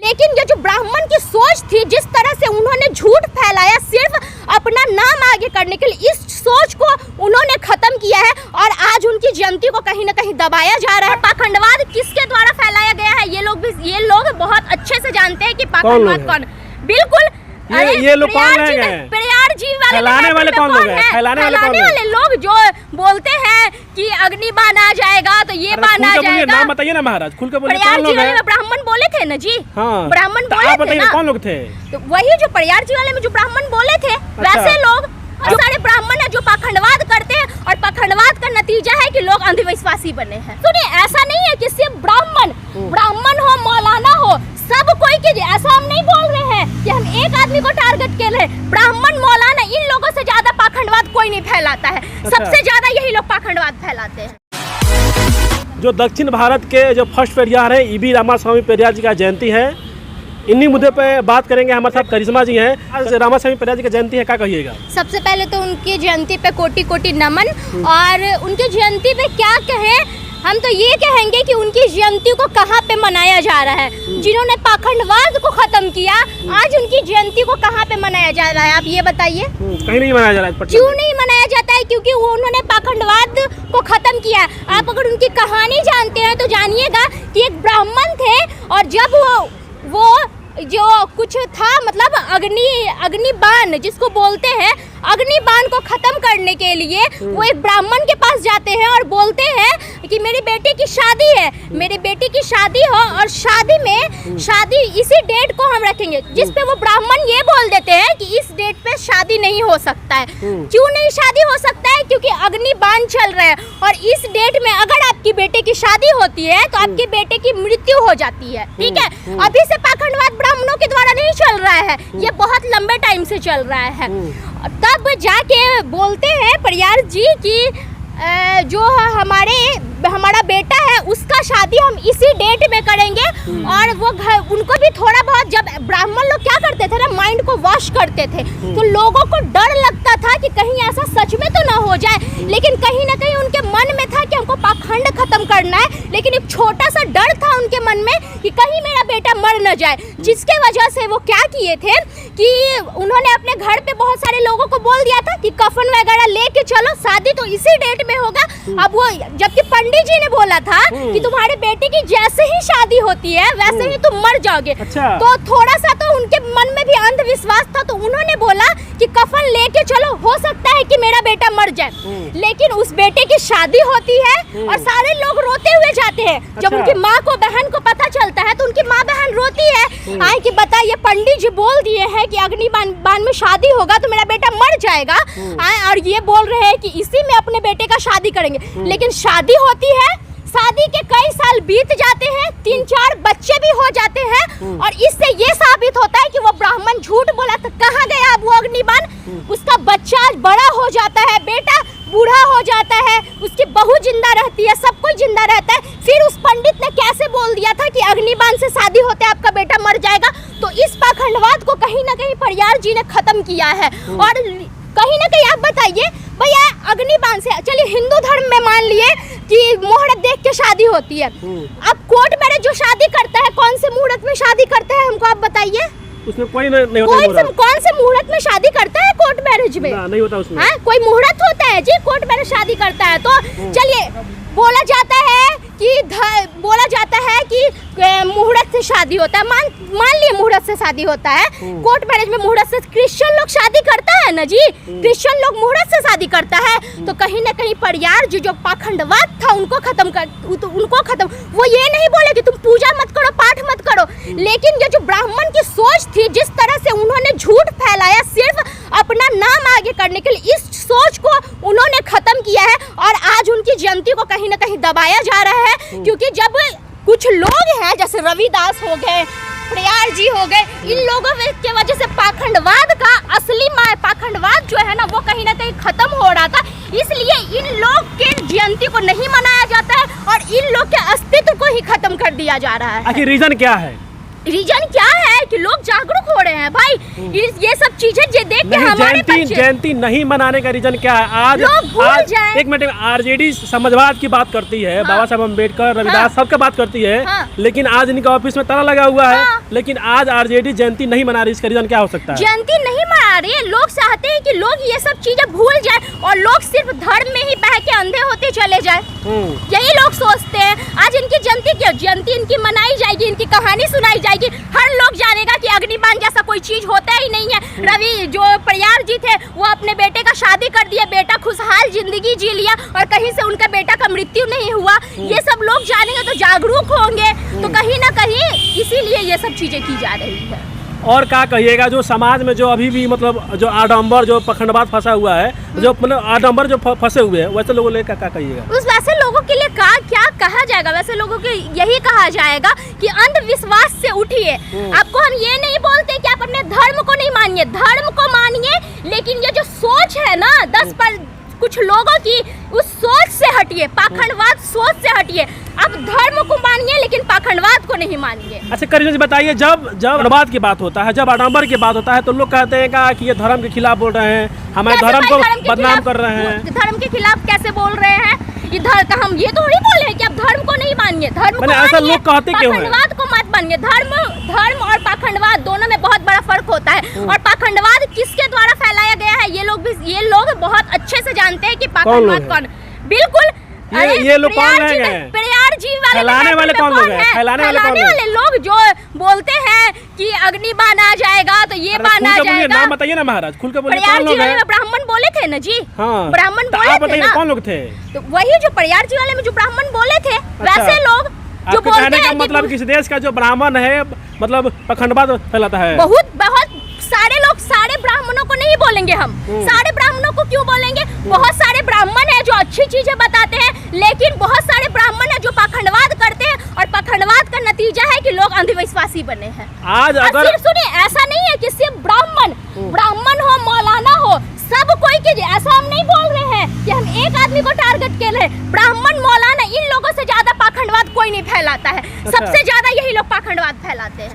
लेकिन ये जो ब्राह्मण की सोच थी, जिस तरह से उन्होंने झूठ फैलाया सिर्फ अपना नाम आगे करने के लिए, इस सोच को उन्होंने खत्म किया है और आज उनकी जयंती को कहीं ना कहीं दबाया जा रहा है। पाखंडवाद किसके द्वारा फैलाया गया है ये लोग बहुत अच्छे से जानते हैं कि पाखंडवाद कौन। बिल्कुल ये लोग कौन है? प्रयार जी फैलाने वाले कौन लोग हैं? फैलाने वाले लोग जो बोलते हैं कि अग्नि बाण आ जाएगा तो ये बाण आ जाएगा। नाम बताइए ना महाराज, खुल के बोलिए। प्रयार जी वाले में ब्राह्मण बोले थे ना जी। हाँ, ब्राह्मण बोले थे ना। कौन लोग थे? तो वही जो प्रयार जी वाले में जो ब्राह्मण बोले थे, वैसे लोग जो सारे ब्राह्मण है जो पाखंडवाद करते हैं, और पाखंडवाद का नतीजा है कि लोग अंधविश्वासी बने हैं। सुनिए, ऐसा नहीं है कि सिर्फ ब्राह्मण हो, मौलाना हो, सब कोई के, ऐसा हम नहीं बोल रहे हैं कि हम एक आदमी को टारगेट कर रहे हैं। ब्राह्मण, मौलाना, इन लोगों से ज्यादा पाखंडवाद कोई नहीं फैलाता है। सबसे ज्यादा यही लोग पाखंडवाद फैलाते हैं। जो दक्षिण भारत के जो फर्स्ट पेरियार है, ईबी रामास्वामी पेरियार जी का जयंती है। इन्हीं मुद्दे पे बात करेंगे। हमारे साथ करिश्मा जी हैं। आज रामास्वामी पेरियार जी की जयंती है, क्या कहिएगा? सबसे पहले तो उनकी जयंती पे कोटि कोटि नमन। और उनकी जयंती पे क्या कहें, हम तो ये कहेंगे कि उनकी जयंती को कहाँ पे मनाया जा रहा है। जिन्होंने पाखंडवाद को खत्म किया, आज उनकी जयंती को कहाँ पे मनाया जा रहा है, आप ये बताइए। कहीं नहीं मनाया जा रहा है। क्यों नहीं मनाया जाता है? क्योंकि वो उन्होंने पाखंडवाद को खत्म किया। आप अगर उनकी कहानी जानते हैं तो जानिएगा कि एक ब्राह्मण थे, और जब वो जो कुछ था, मतलब अग्निबाण जिसको बोलते हैं, अग्निबाण को खत्म करने के लिए वो एक ब्राह्मण के पास जाते हैं और बोलते हैं कि मेरी बेटी की शादी है, मेरी बेटी की शादी हो, और शादी इसी डेट को हम रखेंगे। जिस पे वो ब्राह्मण ये बोल देते हैं कि इस डेट पे शादी नहीं हो सकता है। क्यों नहीं शादी हो सकता है? क्योंकि अग्निबाण चल रहा है, और इस डेट में अगर आपकी बेटे की शादी होती है तो आपके बेटे की मृत्यु हो जाती है। ठीक है, अभी से पाखंडवाद ब्राह्मणों के द्वारा नहीं चल रहा है, ये बहुत लंबे टाइम से चल रहा है। तब जाके बोलते हैं प्रयार जी कि जो हमारा बेटा है उसका शादी हम इसी डेट में करेंगे। और वो उनको भी थोड़ा बहुत, जब ब्राह्मण लोग क्या करते थे ना, माइंड को वॉश करते थे, तो लोगों को डर लगता था कि कहीं ऐसा सच में तो ना हो जाए। लेकिन कहीं ना कहीं उनके मन में था कि हमको पाखंड खत्म करना है, लेकिन एक छोटा सा डर था उनके मन में कि कहीं मेरा बेटा मर न जाए। जिसके वजह से वो क्या किए थे कि उन्होंने अपने घर पे बहुत सारे लोगों को बोल दिया था कि कफन वगैरह लेके चलो, शादी तो इसी डेट में होगा। अब वो, जबकि पंडित जी ने बोला था कि तुम्हारे बेटे की जैसे ही शादी होती है वैसे ही तुम मर जाओगे। अच्छा। तो थोड़ा सा तो उनके मन में भी अंधविश्वास था, तो उन्होंने बोला कि कफन लेके चलो, हो सकता है कि मेरा बेटा मर जाए। लेकिन उस बेटे की शादी होती है और सारे लोग रोते हुए जाते हैं। जब उनकी माँ को, बहन को पता चलता है तो उनकी माँ बहन रोती है, आए कि बताइए पंडित जी बोल दिए हैं कि अग्निबाण में शादी होगा तो मेरा बेटा मर जाएगा, और ये बोल रहे हैं कि इसी में अपने बेटे का शादी करेंगे। लेकिन शादी होती है, शादी के कई साल बीत जाते हैं, 3-4 बच्चे भी हो जाते हैं, और इससे ये साबित होता है कि वो ब्राह्मण झूठ बोला था। कहाँ गया अब वो अग्निबाण? उसका बच्चा बड़ा हो जाता है, बेटा बूढ़ा हो जाता है, उसकी बहू जिंदा रहती है, सब कोई जिंदा रहता है। फिर उस पंडित ने कैसे बोल दिया था कि अग्निबाण से शादी होते आपका बेटा मर जाएगा? तो इस पाखंडवाद को कहीं ना कहीं प्रयार जी ने खत्म किया है। और कहीं ना कहीं आप बताइए भैया, अग्निबाण से, चलिए हिंदू धर्म में मान लिए कि मुहूर्त देख के शादी होती है। अब कोर्ट मैरिज जो शादी करता है, कौन से मुहूर्त में शादी करता है, हमको आप बताइए। उसमें कोई नहीं होता। कौन से मुहूर्त में शादी करता है कोर्ट मैरिज में? नहीं होता उसमें। हाँ, कोई मुहूर्त होता है जी, कोर्ट मैरिज शादी करता है। तो चलिए, बोला जाता है कि मुहूर्त से शादी होता है, मान लिए मुहूर्त से शादी होता है। कोर्ट मैरिज में मुहूर्त से क्रिश्चियन लोग शादी करता है ना जी, क्रिश्चियन लोग मुहूर्त से शादी करता है। तो कहीं ना कहीं प्रयार जो पाखंडवाद था उनको खत्म, वो ये नहीं बोले कि तुम पूजा मत करो, पाठ मत करो, लेकिन ये जो ब्राह्मण की सोच थी, जिस तरह से उन्होंने झूठ फैलाया सिर्फ अपना नाम आगे करने के लिए, इस सोच को उन्होंने खत्म किया है। और आज उनकी जयंती को कहीं ना कहीं दबाया जा रहा है, क्योंकि जब कुछ लोग हैं जैसे रविदास हो गए, प्रयार जी हो गए, इन लोगों की वजह से पाखंडवाद का असली पाखंडवाद जो है ना, वो कहीं ना कहीं खत्म हो रहा था। इसलिए इन लोग के जयंती को नहीं मनाया जाता है और इन लोग के अस्तित्व को ही खत्म कर दिया जा रहा है। आखिर रीजन क्या है? रीजन क्या है कि लोग जागरूक हो रहे हैं भाई। ये सब चीजें जे देख के नहीं, हमारे बच्चे जयंती नहीं मनाने का रीजन क्या है? आज लोग भूल जाएं। एक मिनट, आरजेडी समाजवाद की बात करती है, बाबा साहब अम्बेडकर, रविदास सबका बात करती है, लेकिन आज इनका ऑफिस में ताला लगा हुआ है, लेकिन आज आरजेडी जयंती नहीं मना रही, इसका रीजन क्या हो सकता है? जयंती नहीं मना रही है, लोग चाहते हैं कि लोग ये सब चीजें भूल जाएं और लोग सिर्फ धर्म में ही बह के अंधे होते चले जाएं। यही लोग सोचते हैं। आज इनकी जयंती इनकी मनाई जाएगी, इनकी कहानी सुनाई जाएगी, हर लोग जानेगा कि अग्निबाण जैसा कोई चीज होता ही नहीं है। रवि जो प्रयार जी थे वो अपने बेटे का शादी कर दिया, बेटा खुशहाल जिंदगी जी लिया और कहीं से उनका बेटा का मृत्यु नहीं हुआ। ये सब लोग जानेंगे तो जागरूक होंगे, तो कहीं ना कहीं इसीलिए ये सब चीजें की जा रही है। और क्या कहिएगा जो समाज में जो अभी भी मतलब जो आडंबर जो पखंडवाद फंसा हुआ है, जो मतलब आडंबर जो फंसे हुए हैं, वैसे लोगों को क्या कहिएगा? उस वैसे लोगों के लिए क्या कहा जाएगा? वैसे लोगों के यही कहा जाएगा कि अंधविश्वास से उठिए। आपको हम ये नहीं बोलते कि आप अपने धर्म को नहीं मानिए, धर्म को मानिए, लेकिन ये जो सोच है ना कुछ लोगों की, उस सोच से हटिए, पाखंडवाद सोच से हटिए। आप धर्म को मानिए लेकिन पाखंडवाद को नहीं मानिए। अच्छा करिश्मा जी बताइए, जब आडंबर की बात होता है, जब आडंबर की बात होता है तो लोग कहते हैं कि ये धर्म के खिलाफ बोल रहे हैं, हमारे धर्म को बदनाम कर रहे हैं। धर्म के खिलाफ कैसे बोल रहे हैं? हम ये थोड़ी बोले हैं कि आप धर्म को नहीं मानिए, धर्म को ऐसा मानिए, लोग कहते क्यों हैं? पाखंडवाद को मत मानिए। धर्म और पाखंडवाद दोनों में बहुत बड़ा फर्क होता है। और पाखंडवाद किसके द्वारा फैलाया गया है ये लोग बहुत अच्छे से जानते हैं कि पाखंडवाद कौन। बिल्कुल ये लोग कौन हैं? प्रयार जी फैलाने वाले कौन लोग हैं? फैलाने वाले लोग जो बोलते हैं कि अग्निबाण आ जाएगा तो ये बाण आ जाएगा। नाम बताइए ना महाराज, खुल के बोलिए। प्रयार जी वाले में ब्राह्मण बोले थे ना जी। हाँ, ब्राह्मण बोले आप बताइए कौन लोग थे? तो वही जो प्रयार जी वाले में जो ब्राह्मण बोले थे, वैसे लोग जो बोलते हैं मतलब किसी देश का जो ब्राह्मण है मतलब पखंडवाद फैलाता है। बहुत सारे लोग, सारे ब्राह्मणों को नहीं बोलेंगे हम। सारे ब्राह्मणों को क्यों बोलेंगे? बहुत सारे ब्राह्मण हैं जो अच्छी चीजें बताते हैं, लेकिन बहुत सारे ब्राह्मण हैं जो पाखंडवाद करते हैं और पाखंडवाद का नतीजा है कि लोग अंधविश्वासी बने हैं। आज अगर सिर्फ सुनिए, ऐसा नहीं है कि सिर्फ ब्राह्मण हो, मौलाना हो, सब कोई के, ऐसा हम नहीं बोल रहे हैं कि हम एक आदमी को टारगेट कर रहे हैं। ब्राह्मण, मौलाना, इन लोगों से ज्यादा पाखंडवाद कोई नहीं फैलाता है। सबसे ज्यादा यही लोग पाखंडवाद फैलाते हैं।